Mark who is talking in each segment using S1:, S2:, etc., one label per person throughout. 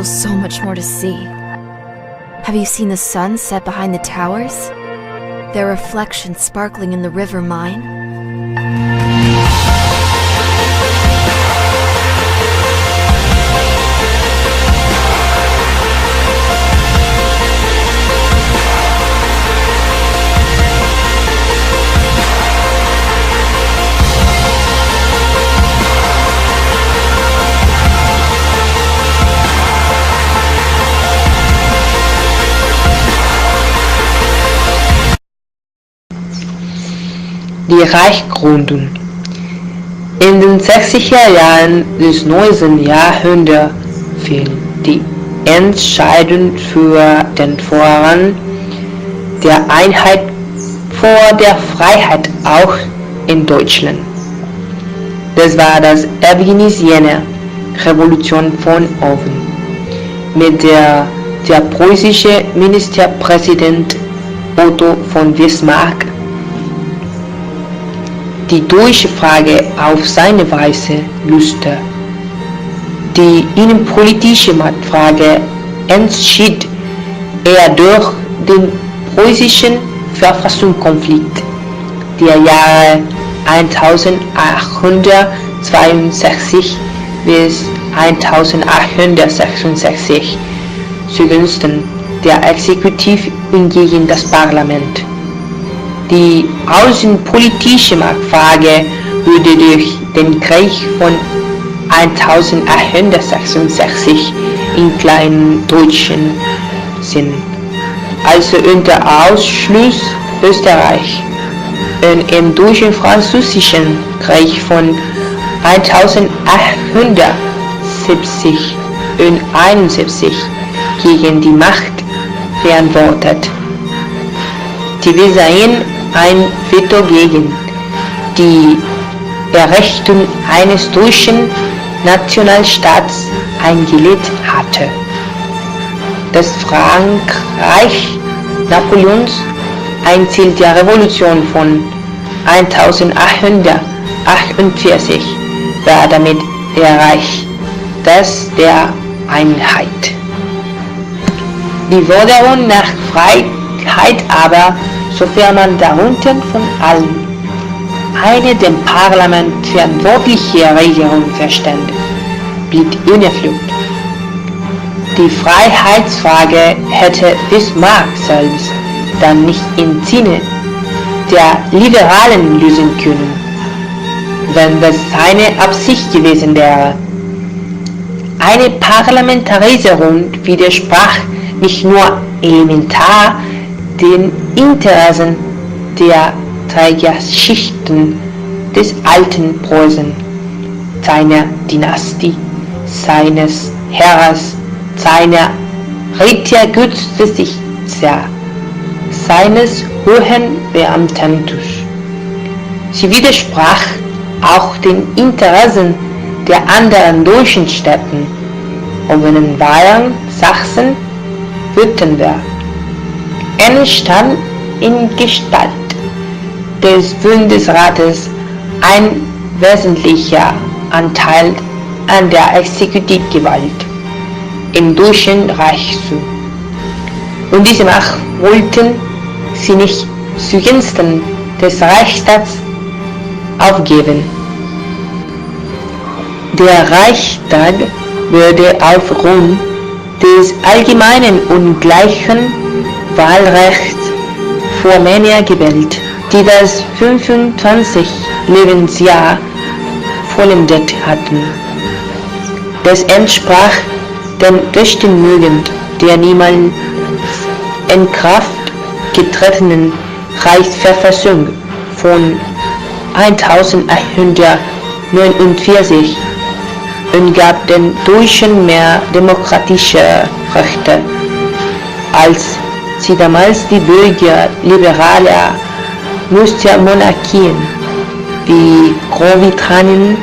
S1: so much more to see. Have you seen the sun set behind the towers? Their reflection sparkling in the river Main?
S2: Die Reichsgründung. In den 60er Jahren des 19. Jahrhunderts fiel die Entscheidung für den Vorrang der Einheit vor der Freiheit auch in Deutschland. Das war das Ergebnis jener Revolution von oben, mit der der preußische Ministerpräsident Otto von Bismarck die deutsche Frage auf seine Weise löste. Die innenpolitische Machtfrage entschied er durch den preußischen Verfassungskonflikt der Jahre 1862 bis 1866 zugunsten der Exekutive und gegen das Parlament. Die außenpolitische Machtfrage wurde durch den Krieg von 1866 in kleinen deutschen Sinn, also unter Ausschluss Österreich, und im Deutsch-Französischen Krieg von 1870 und 71 gegen die Macht verantwortet. Die wir sehen ein Veto gegen die Errichtung eines deutschen Nationalstaats eingelegt hatte. Das Frankreich Napoleons, ein Ziel der Revolution von 1848, war damit erreicht, das der Einheit. Die Forderung nach Freiheit aber, sofern man darunter von allen eine dem Parlament verantwortliche Regierung verstand, blieb unerfüllt. Die Freiheitsfrage hätte Bismarck selbst dann nicht im Sinne der Liberalen lösen können, wenn das seine Absicht gewesen wäre. Eine Parlamentarisierung widersprach nicht nur elementar den Interessen der Trägerschichten des alten Preußen, seiner Dynastie, seines Heeres, seiner Rittergutsbesitzer, seines hohen Beamtentus. Sie widersprach auch den Interessen der anderen deutschen Städten, ob in Bayern, Sachsen, Württemberg. Entstand in Gestalt des Bundesrates ein wesentlicher Anteil an der Exekutivgewalt im Deutschen Reich zu. Und diese Macht wollten sie nicht zugunsten des Reichstags aufgeben. Der Reichstag wurde aufgrund des allgemeinen und gleichen Wahlrechts für Männer gewählt, die das 25. Lebensjahr vollendet hatten. Das entsprach den Richtlinien der niemals in Kraft getretenen Reichsverfassung von 1849 und gab den Deutschen mehr demokratische Rechte, als sie damals die Bürger liberaler Mustermonarchien wie Großbritannien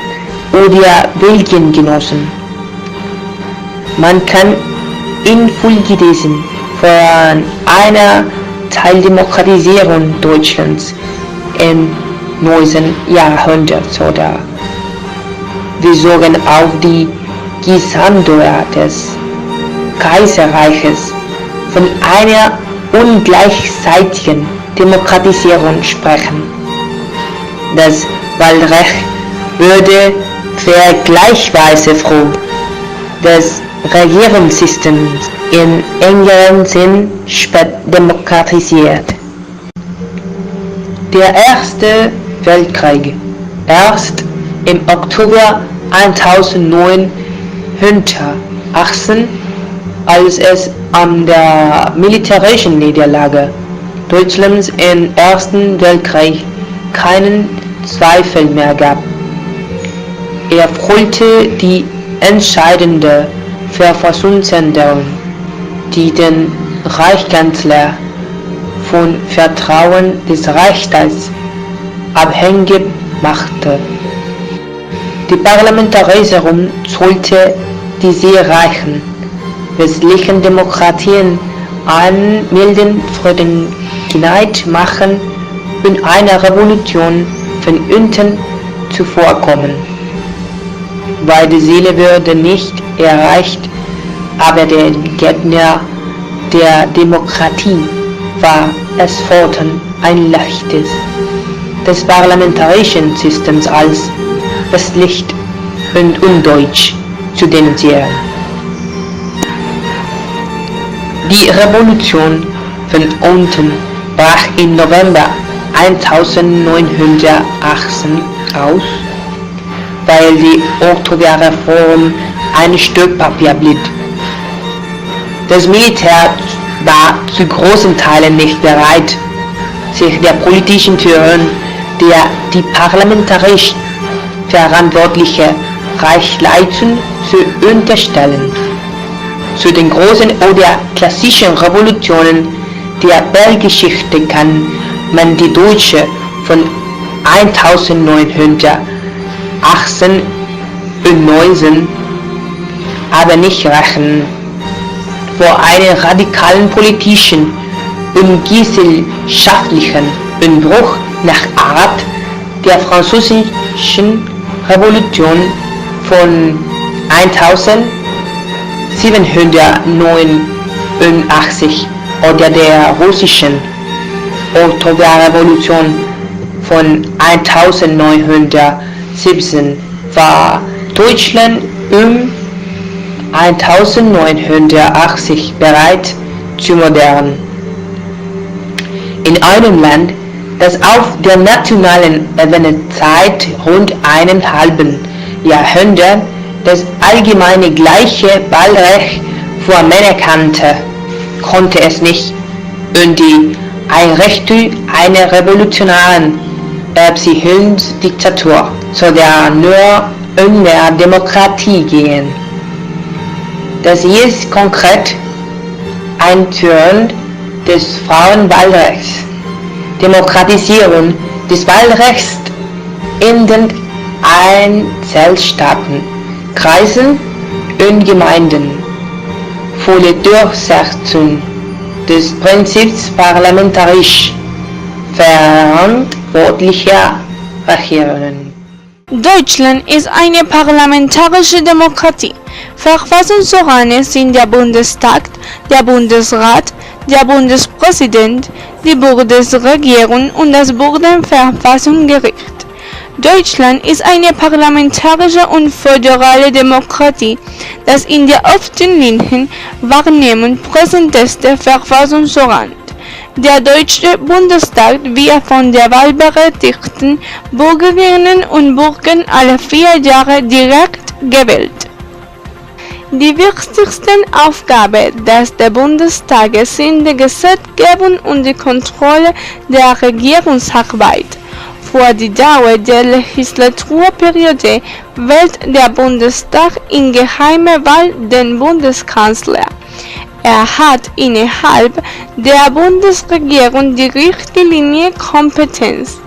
S2: oder Belgien genossen. Man kann infolgedessen von einer Teildemokratisierung Deutschlands im 19. Jahrhundert oder bezogen auf die Gesamtdauer des Kaiserreiches von einer ungleichzeitigen Demokratisierung sprechen. Das Wahlrecht würde vergleichsweise früh das Regierungssystem in engerem Sinn spät demokratisiert. Der Erste Weltkrieg erst im Oktober 1918, als es an der militärischen Niederlage Deutschlands im Ersten Weltkrieg keinen Zweifel mehr gab. Erfüllte die entscheidende Verfassungsänderung, die den Reichskanzler vom Vertrauen des Reichstags abhängig machte. Die Parlamentarisierung sollte die sehr reichen westlichen Demokratien anmelden, Friedlichkeit machen und eine Revolution von unten zuvorkommen. Beide Ziele würden nicht erreicht, aber der Gegner der Demokratie war es fortan ein leichtes, des parlamentarischen Systems als westlich und undeutsch zu denunzieren. Die Revolution von unten brach im November 1918 aus, weil die Oktoberreform ein Stück Papier blieb. Das Militär war zu großen Teilen nicht bereit, sich der politischen Türen, der die parlamentarisch verantwortliche Reichsleitung zu unterstellen. Zu den großen oder klassischen Revolutionen der Weltgeschichte kann man die deutsche von 1918 und 19 aber nicht rechnen. Vor einem radikalen politischen und gesellschaftlichen Umbruch nach Art der französischen Revolution von 1789 oder der russischen Oktoberrevolution von 1917 war Deutschland um 1980 bereits zu modern. In einem Land, das auf der nationalen Ebene seit rund einem halben Jahrhundert das allgemeine gleiche Wahlrecht für Männer kannte, konnte es nicht um die Einrichtung einer revolutionären Erziehungsdiktatur, sondern nur um mehr Demokratie gehen. Das ist konkret Einführung des Frauenwahlrechts, Demokratisierung des Wahlrechts in den Einzelstaaten, Kreisen und Gemeinden, volle Durchsetzung des Prinzips parlamentarisch verantwortlicher Regierungen.
S3: Deutschland ist eine parlamentarische Demokratie. Verfassungsorgane sind der Bundestag, der Bundesrat, der Bundespräsident, die Bundesregierung und das Bundesverfassungsgericht. Deutschland ist eine parlamentarische und föderale Demokratie, das in der obersten linken Wahrnehmung präsenteste Verfassungsorgan. Der Deutsche Bundestag wird von der wahlberechtigten Bürgerinnen und Bürgern alle 4 Jahre direkt gewählt. Die wichtigsten Aufgaben des Bundestages sind die Gesetzgebung und die Kontrolle der Regierungsarbeit. Für die Dauer der Legislaturperiode wählt der Bundestag in geheimer Wahl den Bundeskanzler. Er hat innerhalb der Bundesregierung die Richtlinienkompetenz.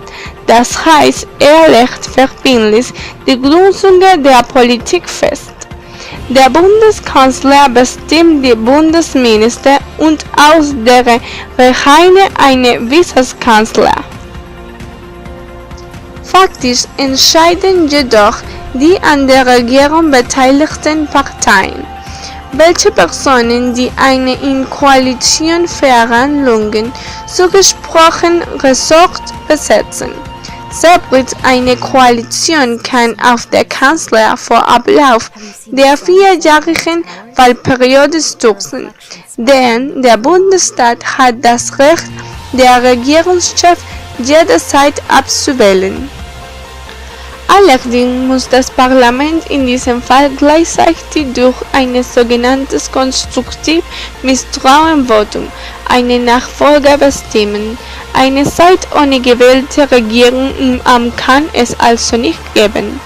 S3: Das heißt, er legt verbindlich die Grundzüge der Politik fest. Der Bundeskanzler bestimmt die Bundesminister und aus deren Reihe einen Vizekanzler. Faktisch entscheiden jedoch die an der Regierung beteiligten Parteien. welche Personen, die eine in Koalition Verhandlungen zugesprochen Ressort besetzen. Sobald eine Koalition kann auf der Kanzler vor Ablauf der 4-jährigen Wahlperiode stürzen, denn der Bundesstaat hat das Recht, der Regierungschef jederzeit abzuwählen. Allerdings muss das Parlament in diesem Fall gleichzeitig durch ein sogenanntes konstruktiv Misstrauensvotum einen Nachfolger bestimmen. Eine Zeit ohne gewählte Regierung im Amt kann es also nicht geben.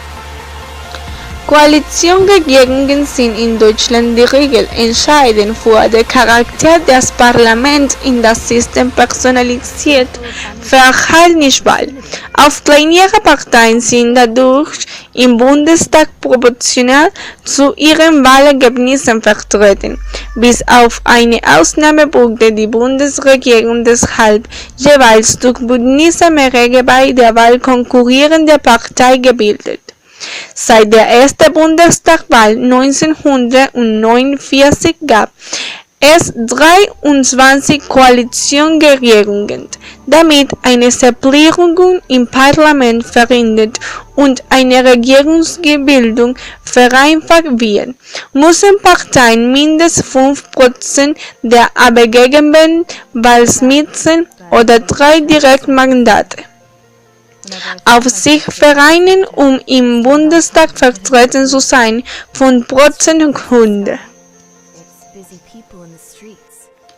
S3: Koalitionsregierungen sind in Deutschland die Regel. Entscheidend für den Charakter des Parlaments in das System personalisiert Verhältniswahl. Auf kleinere Parteien sind dadurch im Bundestag proportional zu ihren Wahlergebnissen vertreten. Bis auf eine Ausnahme wurde die Bundesregierung deshalb jeweils durch Bündnisse mehrere bei der Wahl konkurrierende Partei gebildet. Seit der ersten Bundestagswahl 1949 gab es 23 Koalitionsregierungen, damit eine Separierung im Parlament verhindert und eine Regierungsbildung vereinfacht wird, müssen Parteien mindestens 5% der abgegebenen Wahlsitze oder 3 Direktmandate auf sich vereinen, um im Bundestag vertreten zu sein, 5% Gründe.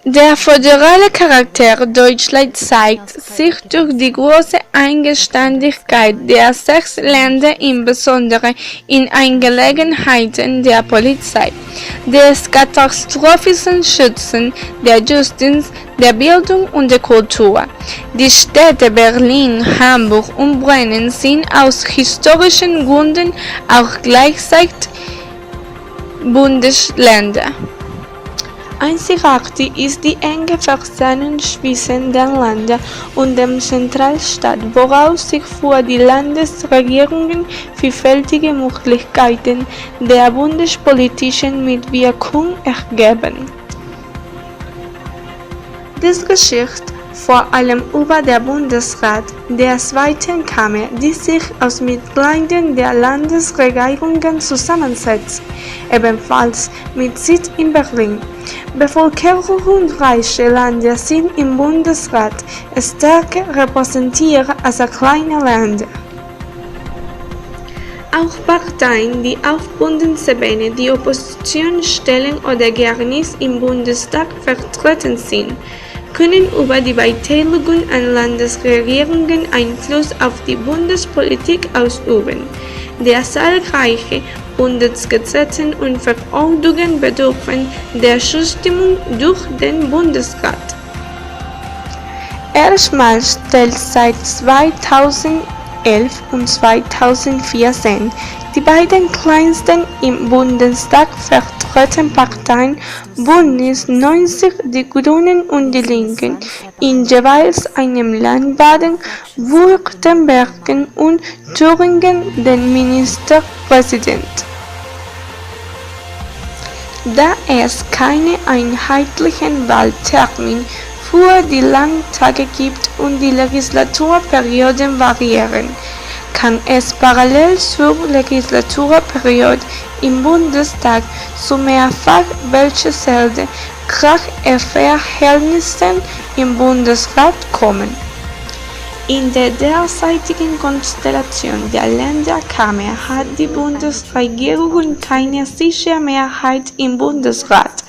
S3: Der föderale Charakter Deutschlands zeigt sich durch die große Eigenständigkeit der 6 Länder, insbesondere in Angelegenheiten der Polizei, des katastrophischen Schutzes, der Justiz, der Bildung und der Kultur. Die Städte Berlin, Hamburg und Bremen sind aus historischen Gründen auch gleichzeitig Bundesländer. Einzigartig ist die enge Verzahnung zwischen den Ländern und dem Zentralstaat, woraus sich für die Landesregierungen vielfältige Möglichkeiten der bundespolitischen Mitwirkung ergeben. Das geschieht vor allem über den Bundesrat der zweiten Kammer, die sich aus Mitgliedern der Landesregierungen zusammensetzt, ebenfalls mit Sitz in Berlin. Bevölkerungsreiche Länder sind im Bundesrat stärker repräsentiert als kleine Länder. Auch Parteien, die auf Bundesebene die Opposition stellen oder gar nicht im Bundestag vertreten sind, können über die Beteiligung an Landesregierungen Einfluss auf die Bundespolitik ausüben. Der zahlreiche Bundesgesetze und Verordnungen bedürfen der Zustimmung durch den Bundesrat. Erstmals stellt seit 2011 und 2014 die beiden kleinsten im Bundestag vertretenen Parteien Bündnis 90, die Grünen und die Linken, in jeweils einem Land Baden, Württemberg und Thüringen den Ministerpräsident. Da es keinen einheitlichen Wahltermin für die Landtage gibt und die Legislaturperioden variieren, kann es parallel zur Legislaturperiode im Bundestag zu mehrfach wechselnden Kräfteverhältnissen im Bundesrat kommen. In der derzeitigen Konstellation der Länderkammer hat die Bundesregierung keine sichere Mehrheit im Bundesrat.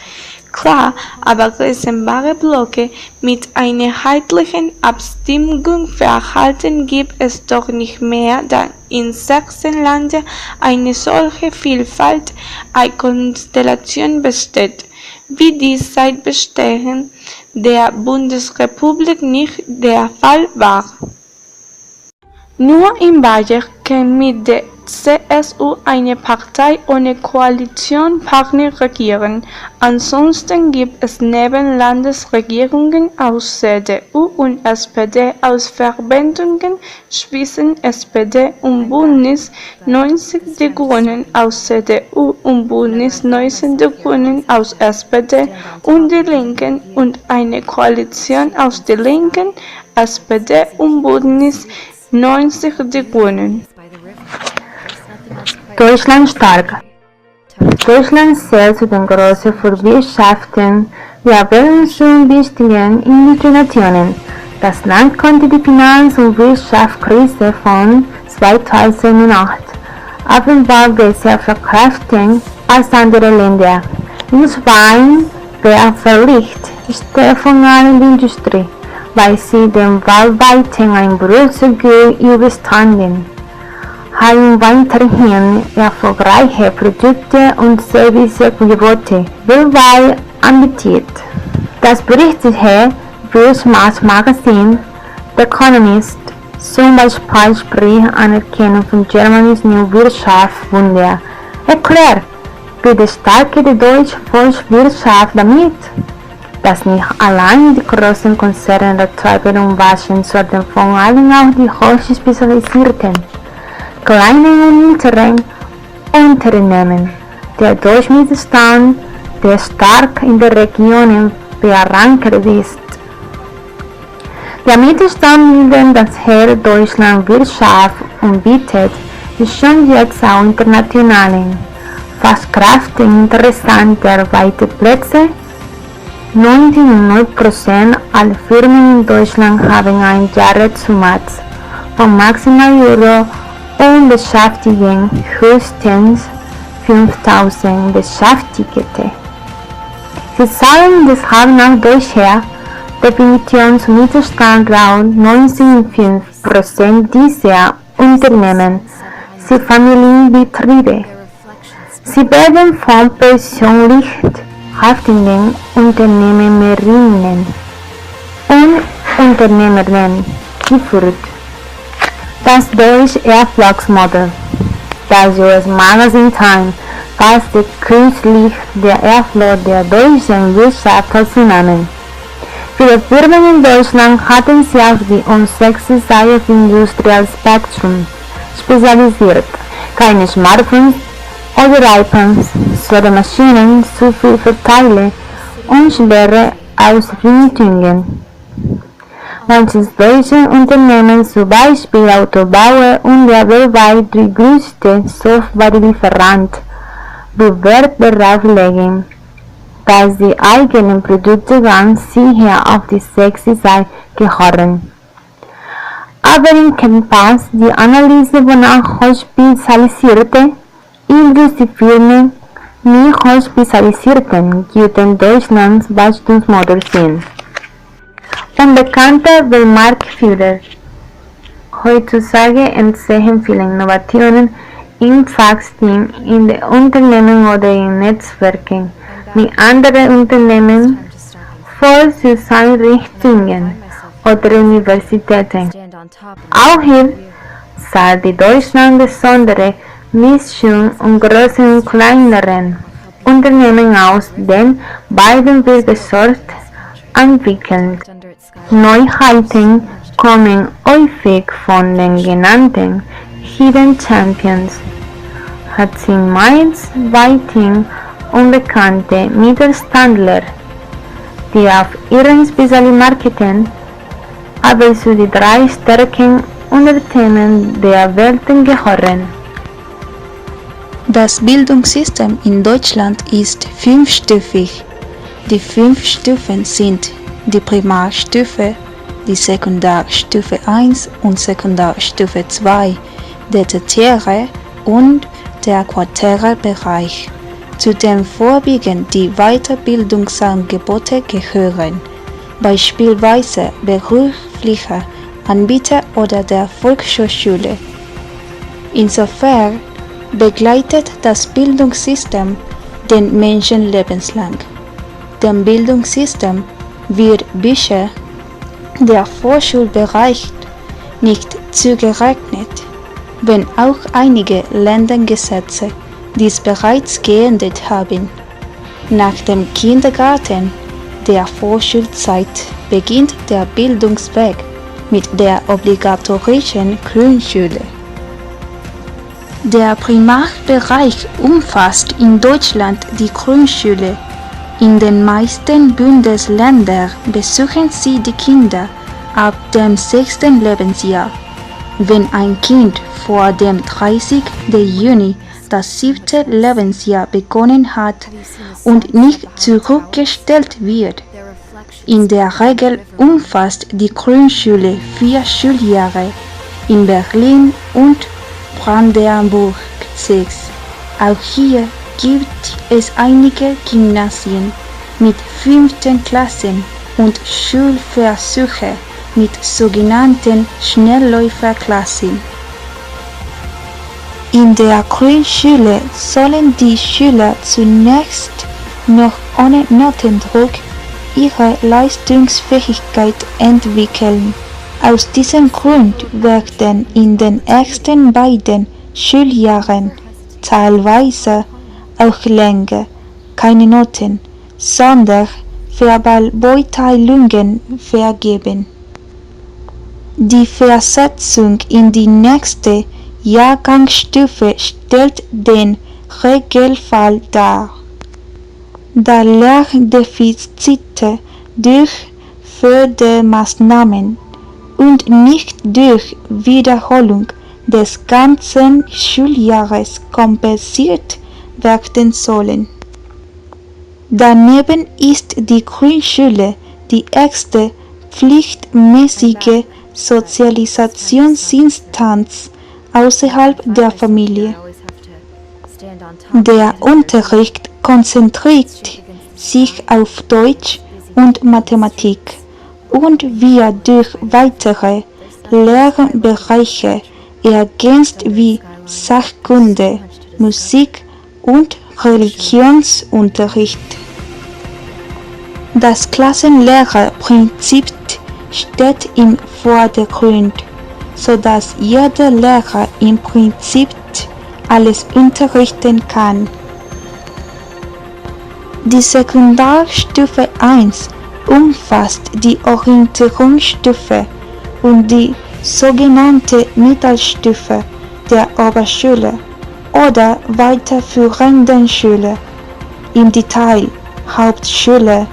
S3: Klar, aber resenbare Blöcke mit einheitlichen Abstimmungsverhalten gibt es doch nicht mehr, da in 16 Ländern eine solche Vielfalt an Konstellationen besteht, wie dies seit Bestehen der Bundesrepublik nicht der Fall war. Nur in Bayern, mit der CSU eine Partei ohne Koalitionspartner regieren. Ansonsten gibt es neben Landesregierungen aus CDU und SPD aus Verbindungen zwischen SPD und Bündnis 90 Die Grünen aus CDU und Bündnis 90 Die Grünen aus SPD und Die Linken und eine Koalition aus Die Linken, SPD und Bündnis 90 Die Grünen.
S4: Deutschland stark. Deutschland zählt zu den großen Volkswirtschaften der Welt zu wichtigen Industrienationen. Das Land konnte die Finanz- und Wirtschaftskrise von 2008 offenbar besser verkraften als andere Länder. Dies war ein Verpflicht von allen Industrie, weil sie den weltweiten Einbruch so gut überstanden. Haben weiterhin erfolgreiche Produkte und Serviceangebote weltweit anbietet. Das berichtete Wirtschaftsmagazin The Economist zum Beispiel spricht Anerkennung von Germanys neue Wirtschaftswunder. Erklärt, wie die Stärke der deutschen Volkswirtschaft damit, dass nicht allein die großen Konzerne der treiben und waschen, sondern vor allem auch die hoch spezialisierten kleinen und mittleren Unternehmen. Der deutsche Mittelstand, der stark in den Regionen verankert ist. Der Mittelstand, den das Heer Deutschland Wirtschaft anbietet, ist schon jetzt auch international. Fachkräften interessante Arbeitsplätze. 99% aller Firmen in Deutschland haben einen Jahresumsatz von maximal Euro und beschäftigen höchstens 5.000 Beschäftigte. Sie zahlen deshalb nach deutscher Definition zum Mittelstand rund 95% dieser Unternehmen sind Familienbetriebe. Sie werden von persönlich haftenden Unternehmerinnen und Unternehmern geführt. Das deutsche Erfolgsmodell. Das US-Magazin Time fasste kürzlich der Erfolg der deutschen Wirtschaft zusammen. Viele Firmen in Deutschland hatten sich auf die und 6 Seiten Industrial Spektrum spezialisiert. Keine Smartphones oder iPhones, sondern Maschinen, zu viel Verteile und schwere Ausrichtungen. Manche deutsche Unternehmen, zum Beispiel Autobauer und der weltweit größte Softwarelieferant, wird Wert darauf legen, dass die eigenen Produkte ganz sicher auf die 6 Seite gehören. Aber in Kernpass die Analyse wonach hochspezialisierte Industriefirmen nicht hochspezialisierten Gütern Deutschlands Wachstumsmotor sind. Unbekannter Weltmarktführer. Heutzutage entstehen viele Innovationen im Fachsteam, in den Unternehmen oder in Netzwerken mit anderen Unternehmen, Forschungseinrichtungen oder Universitäten. Auch hier zahlt die Deutschland besondere Mischung und großen und kleineren Unternehmen aus, den beiden wird besorgt entwickelt. Neuheiten kommen häufig von den genannten Hidden Champions. Hat sind meist weithin unbekannte Mittelständler, die auf ihren Spezialmarkten aber zu den 3 starken Unternehmen der Welt gehören.
S5: Das Bildungssystem in Deutschland ist 5-stufig. Die 5 Stufen sind die Primarstufe, die Sekundarstufe 1 und Sekundarstufe 2, der tertiäre und der quartäre Bereich, zu dem vorwiegend die Weiterbildungsangebote gehören, beispielsweise berufliche Anbieter oder der Volkshochschule. Insofern begleitet das Bildungssystem den Menschen lebenslang. Dem Bildungssystem wird Bücher, der Vorschulbereich, nicht zugerechnet. wenn auch einige Ländergesetze dies bereits geändert haben. Nach dem Kindergarten, der Vorschulzeit, beginnt der Bildungsweg mit der obligatorischen Grundschule. Der Primarbereich umfasst in Deutschland die Grundschule. In den meisten Bundesländern besuchen sie die Kinder ab dem 6. Lebensjahr. Wenn ein Kind vor dem 30. Juni das 7. Lebensjahr begonnen hat und nicht zurückgestellt wird. In der Regel umfasst die Grundschule 4 Schuljahre, in Berlin und Brandenburg 6. Auch hier gibt es einige Gymnasien mit 5. Klassen und Schulversuche mit sogenannten Schnellläuferklassen. In der Grundschule sollen die Schüler zunächst noch ohne Notendruck ihre Leistungsfähigkeit entwickeln. Aus diesem Grund werden in den ersten beiden Schuljahren teilweise auch länger keine Noten, sondern Verbalbeurteilungen vergeben. Die Versetzung in die nächste Jahrgangsstufe stellt den Regelfall dar. Da Lerndefizite durch Fördermaßnahmen und nicht durch Wiederholung des ganzen Schuljahres kompensiert werden sollen. Daneben ist die Grundschule die erste pflichtmäßige Sozialisationsinstanz außerhalb der Familie. Der Unterricht konzentriert sich auf Deutsch und Mathematik und wird durch weitere Lernbereiche ergänzt wie Sachkunde, Musik und Religionsunterricht. Das Klassenlehrerprinzip steht im Vordergrund, sodass jeder Lehrer im Prinzip alles unterrichten kann. Die Sekundarstufe 1 umfasst die Orientierungsstufe und die sogenannte Mittelstufe der Oberschule oder weiterführenden Schule. Im Detail Hauptschule,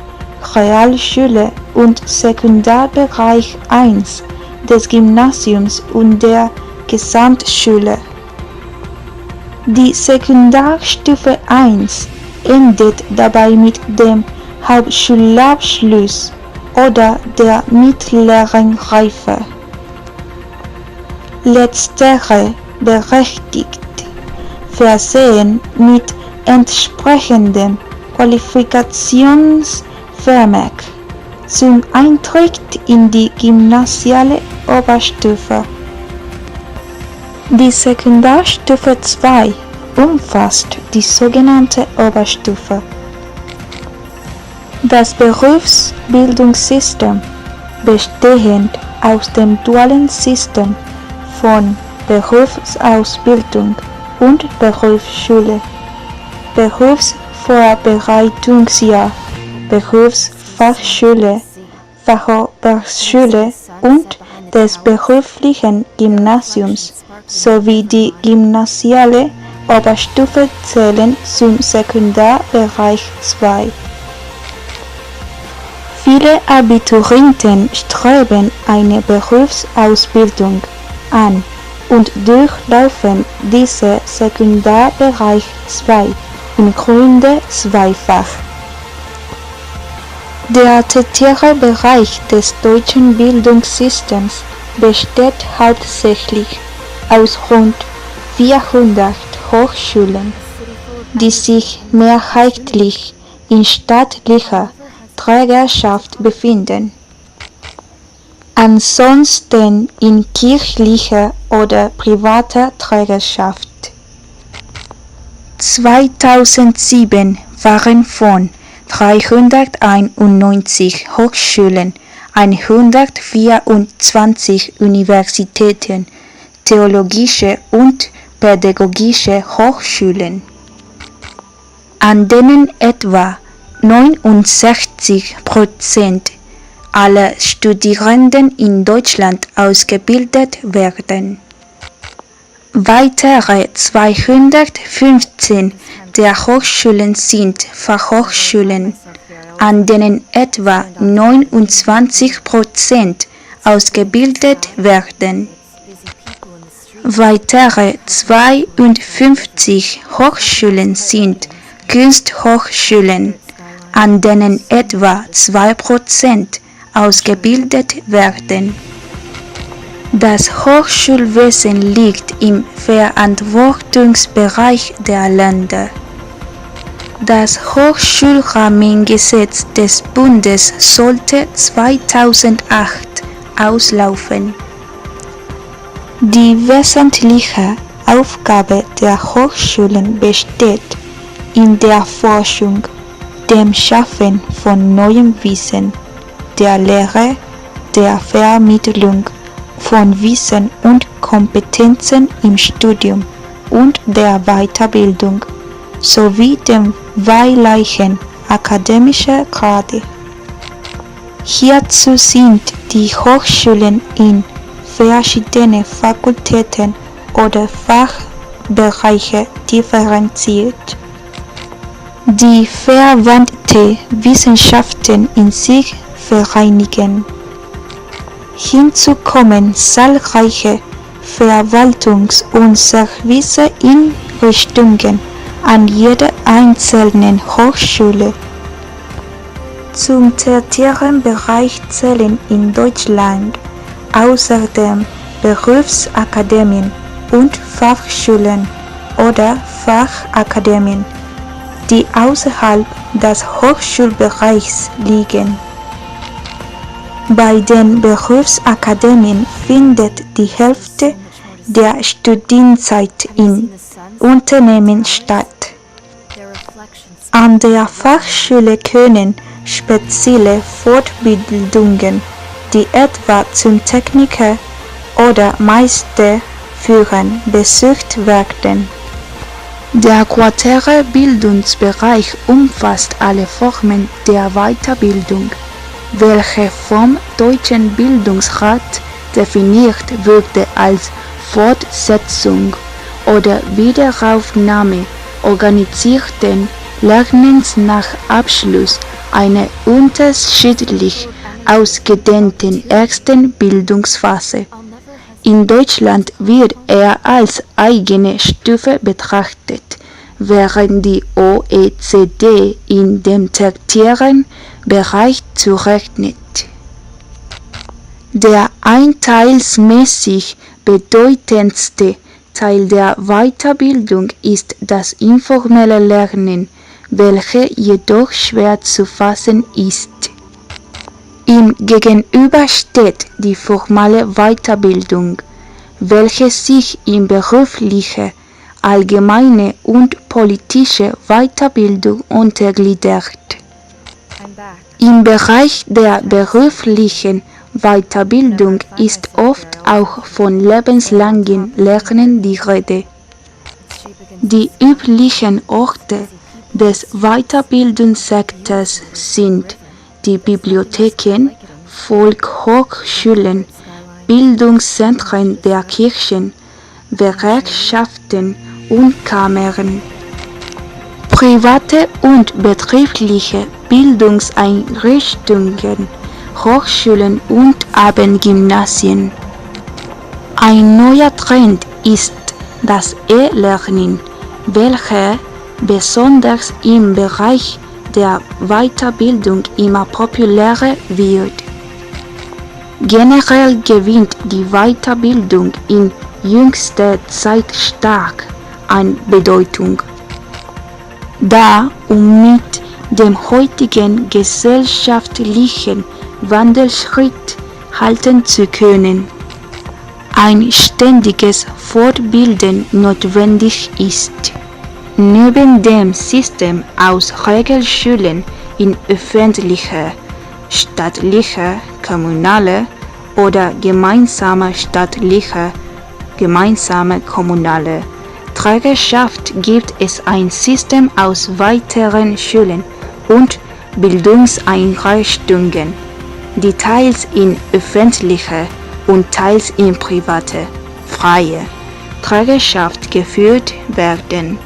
S5: Realschule und Sekundarbereich 1 des Gymnasiums und der Gesamtschule. Die Sekundarstufe 1 endet dabei mit dem Hauptschulabschluss oder der mittleren Reife. Letztere berechtigt, versehen mit entsprechendem Qualifikationsvermerk, zum Eintritt in die gymnasiale Oberstufe. Die Sekundarstufe 2 umfasst die sogenannte Oberstufe. Das Berufsbildungssystem, bestehend aus dem dualen System von Berufsausbildung und Berufsschule, Berufsvorbereitungsjahr, Berufsfachschule, Fachhochschule und des beruflichen Gymnasiums sowie die gymnasiale Oberstufe zählen zum Sekundarbereich 2. Viele Abiturienten streben eine Berufsausbildung an und durchlaufen diese Sekundarbereich 2 im Grunde zweifach. Der tertiäre Bereich des deutschen Bildungssystems besteht hauptsächlich aus rund 400 Hochschulen, die sich mehrheitlich in staatlicher Trägerschaft befinden, ansonsten in kirchlicher oder privater Trägerschaft. 2007 waren von 391 Hochschulen 124 Universitäten theologische und pädagogische Hochschulen, an denen etwa 69% aller Studierenden in Deutschland ausgebildet werden. Weitere 215 der Hochschulen sind Fachhochschulen, an denen etwa 29% ausgebildet werden. Weitere 52 Hochschulen sind Kunsthochschulen, an denen etwa 2% ausgebildet werden. Das Hochschulwesen liegt im Verantwortungsbereich der Länder. Das Hochschulrahmengesetz des Bundes sollte 2008 auslaufen. Die wesentliche Aufgabe der Hochschulen besteht in der Forschung, dem Schaffen von neuem Wissen, der Lehre, der Vermittlung von Wissen und Kompetenzen im Studium und der Weiterbildung sowie dem Verleihen akademischer Grade. Hierzu sind die Hochschulen in verschiedene Fakultäten oder Fachbereiche differenziert, die verwandte Wissenschaften in sich vereinigen. Hinzu kommen zahlreiche Verwaltungs- und Serviceeinrichtungen an jeder einzelnen Hochschule. Zum tertiären Bereich zählen in Deutschland außerdem Berufsakademien und Fachschulen oder Fachakademien, die außerhalb des Hochschulbereichs liegen. Bei den Berufsakademien findet die Hälfte der Studienzeit in Unternehmen statt. An der Fachschule können spezielle Fortbildungen, die etwa zum Techniker oder Meister führen, besucht werden. Der quartäre Bildungsbereich umfasst alle Formen der Weiterbildung, welche vom Deutschen Bildungsrat definiert wurde als Fortsetzung oder Wiederaufnahme organisierten Lernens nach Abschluss einer unterschiedlich ausgedehnten ersten Bildungsphase. In Deutschland wird er als eigene Stufe betrachtet, während die OECD in dem tertiären Bereich zurechnet. Der einteilsmäßig bedeutendste Teil der Weiterbildung ist das informelle Lernen, welches jedoch schwer zu fassen ist. Ihm gegenüber steht die formale Weiterbildung, welche sich in berufliche, allgemeine und politische Weiterbildung untergliedert. Im Bereich der beruflichen Weiterbildung ist oft auch von lebenslangem Lernen die Rede. Die üblichen Orte des Weiterbildungssektors sind die Bibliotheken, Volkshochschulen, Bildungszentren der Kirchen, Gewerkschaften und Kammern. Private und betriebliche Bildungseinrichtungen, Hochschulen und Abendgymnasien. Ein neuer Trend ist das E-Learning, welches besonders im Bereich der Weiterbildung immer populärer wird. Generell gewinnt die Weiterbildung in jüngster Zeit stark an Bedeutung, da mit dem heutigen gesellschaftlichen Wandelschritt halten zu können, ein ständiges Fortbilden notwendig ist. Neben dem System aus Regelschulen in öffentlicher, staatlicher, kommunaler oder gemeinsamer staatlicher gemeinsame kommunale Trägerschaft gibt es ein System aus weiteren Schulen und Bildungseinrichtungen, die teils in öffentliche und teils in private, freie Trägerschaft geführt werden.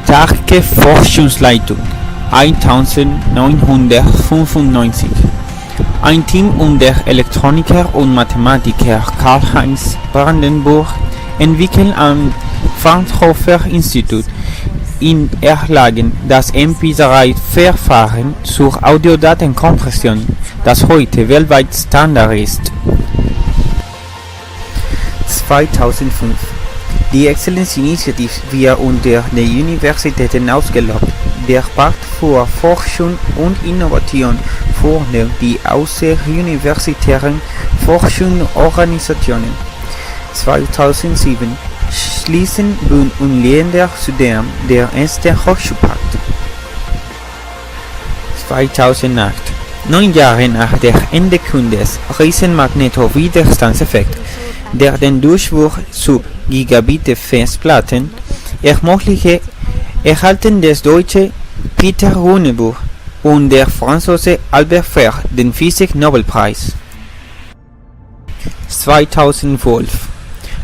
S6: Starke Forschungsleitung 1995. Ein Team um der Elektroniker und Mathematiker Karl-Heinz Brandenburg entwickelt am Fraunhofer Institut in Erlangen das MP3-Verfahren zur Audiodatenkompression, das heute weltweit Standard ist. 2005. Die Exzellenzinitiative wird unter den Universitäten ausgelobt. Der Pakt für Forschung und Innovation fördert die außeruniversitären Forschungsorganisationen. 2007 schließen Bund und Länder zudem der erste Hochschulpakt. 2008. 9 Jahre nach der Entdeckung des Riesenmagnetowiderstandseffekts, der den Durchbruch zu Gigabit-Festplatten ermöglichte, erhalten der Deutsche Peter Runebuch und der Franzose Albert Fer den Physik-Nobelpreis. 2012.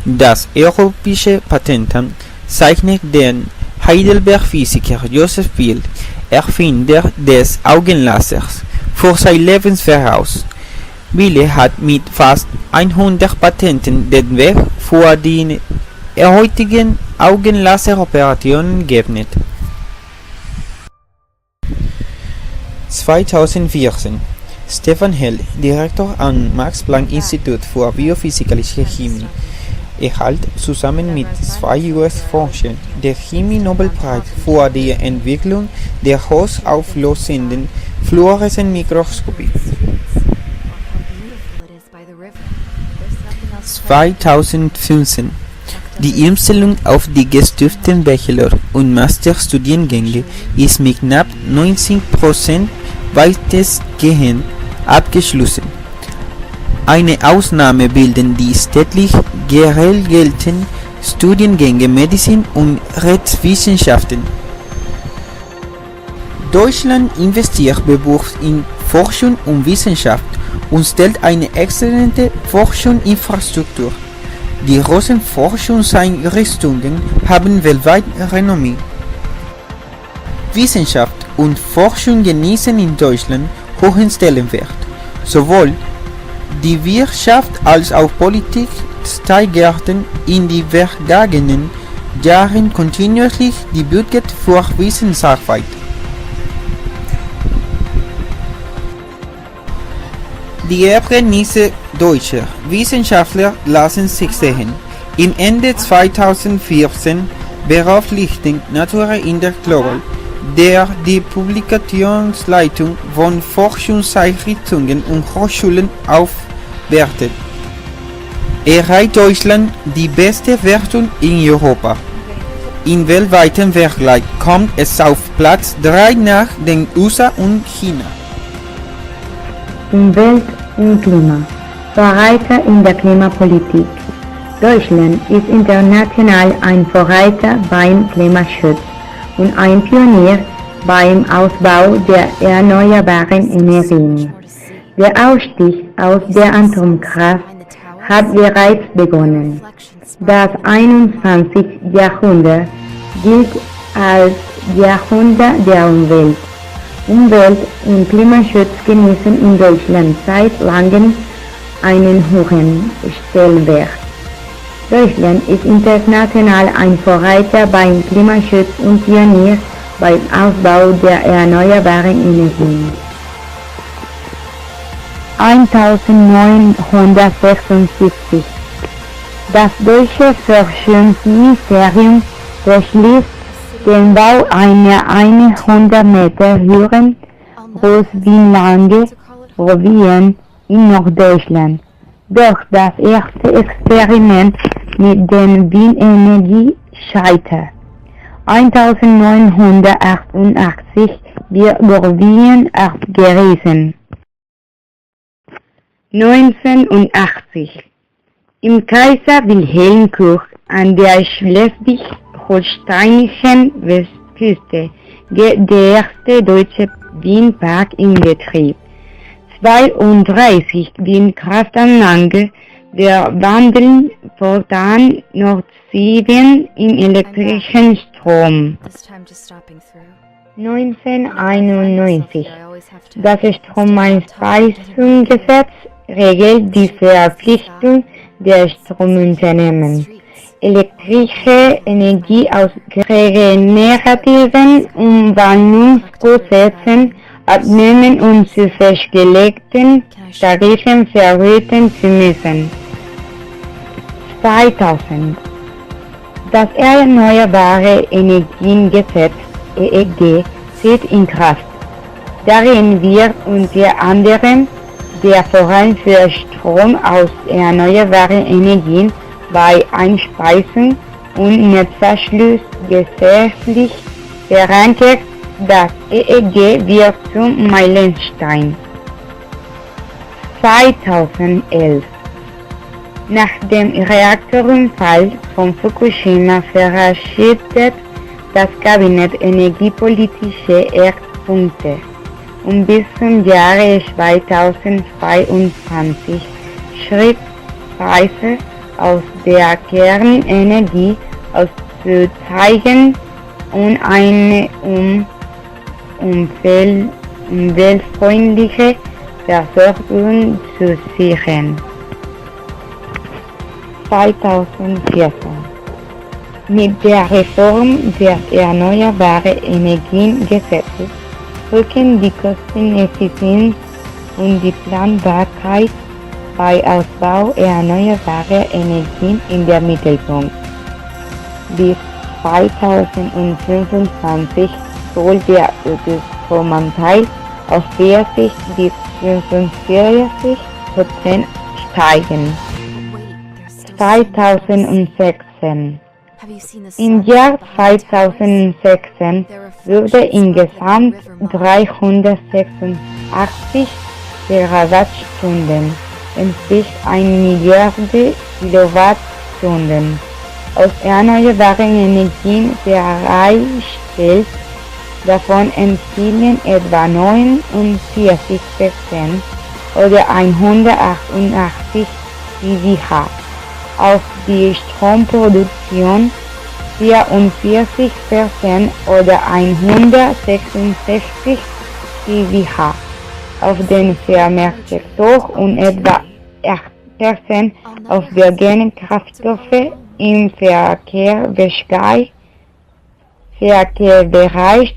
S6: Das Europäische Patentamt zeichnet den Heidelberg-Physiker Joseph Biel, Erfinder des Augenlasers, für sein Lebenswerk aus. Biel hat mit fast 100 Patenten den Weg für die heutigen Augenlaseroperationen geebnet. 2014. Stefan Hell, Direktor am Max-Planck-Institut für Biophysikalische Chemie, erhält zusammen mit 2 US-Forschern den Chemie-Nobelpreis für die Entwicklung der hochauflösenden Fluoreszenz-Mikroskopie. 2015. Die Umstellung auf die gestuften Bachelor- und Masterstudiengänge ist mit knapp 90% weitestgehend abgeschlossen. Eine Ausnahme bilden die staatlich geregelten Studiengänge Medizin und Rechtswissenschaften. Deutschland investiert bewusst in Forschung und Wissenschaft und stellt eine exzellente Forschungsinfrastruktur. Die großen Forschungseinrichtungen haben weltweit Renommee. Wissenschaft und Forschung genießen in Deutschland hohen Stellenwert. Sowohl die Wirtschaft als auch Politik steigerten in den vergangenen Jahren kontinuierlich die Budget für Wissensarbeit. Die Ergebnisse deutscher Wissenschaftler lassen sich sehen. Im Ende 2014 veröffentlichte Nature in der Global, der die Publikationsleitung von Forschungseinrichtungen und Hochschulen aufwertet, erreicht Deutschland die beste Wertung in Europa. Im weltweiten Vergleich kommt es auf Platz 3 nach den USA und China.
S4: Umwelt und Klima. Vorreiter in der Klimapolitik. Deutschland ist international ein Vorreiter beim Klimaschutz und ein Pionier beim Ausbau der erneuerbaren Energien. Der Ausstieg aus der Atomkraft hat bereits begonnen. Das 21. Jahrhundert gilt als Jahrhundert der Umwelt. Umwelt- und Klimaschutz genießen in Deutschland seit langem einen hohen Stellenwert. Deutschland ist international ein Vorreiter beim Klimaschutz und Pionier beim Ausbau der erneuerbaren Energien. 1976. Das deutsche Forschungsministerium beschließt den Bau einer 100 Meter höheren Großwindlange-Provinz in Norddeutschland. Doch das erste Experiment mit der Windenergie scheitert. 1988 wird Gorwien abgerissen. 1980. Im Kaiser Wilhelmkirch an der schleswig-holsteinischen Westküste geht der erste deutsche Windpark in Betrieb. 32 Windkraftanlagen verwandeln fortan Nordseen in elektrischen Strom. 1991. Das Stromeinspeisungsgesetz regelt die Verpflichtung der Stromunternehmen, elektrische Energie aus regenerativen Umwandlungsprozessen abnehmen und zu festgelegten Tarifen vergüten zu müssen. 2000. Das Erneuerbare Energiengesetz EEG tritt in Kraft. Darin wird unter anderem der Vorrang für Strom aus erneuerbaren Energien bei Einspeisung und Netzanschluss gesetzlich verankert. Das EEG wird zum Meilenstein. 2011. Nach dem Reaktorunfall von Fukushima verabschiedet das Kabinett energiepolitische Eckpunkte, um bis zum Jahre 2022 schrittweise aus der Kernenergie auszusteigen und eine umweltfreundliche Versorgung zu sichern. 2014. Mit der Reform des Erneuerbaren Energiengesetzes rücken die Kosteneffizienz und die Planbarkeit bei Ausbau erneuerbarer Energien in den Mittelpunkt. Bis 2025 soll der Ökostromanteil auf 40 bis 45% steigen. 2016. Im Jahr 2016 wurde insgesamt 386 Terawattstunden, entspricht 1 Milliarde Kilowattstunden, aus erneuerbaren Energien bereitstellt. Davon entfielen etwa 49% oder 188 GWh auf die Stromproduktion, 44% oder 166 GWh auf den Vermehrssektor und etwa 8% auf biogene Kraftstoffe im Verkehrsbereich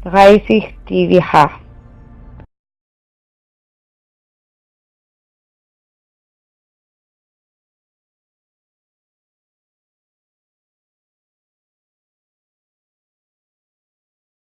S4: 30 GWh.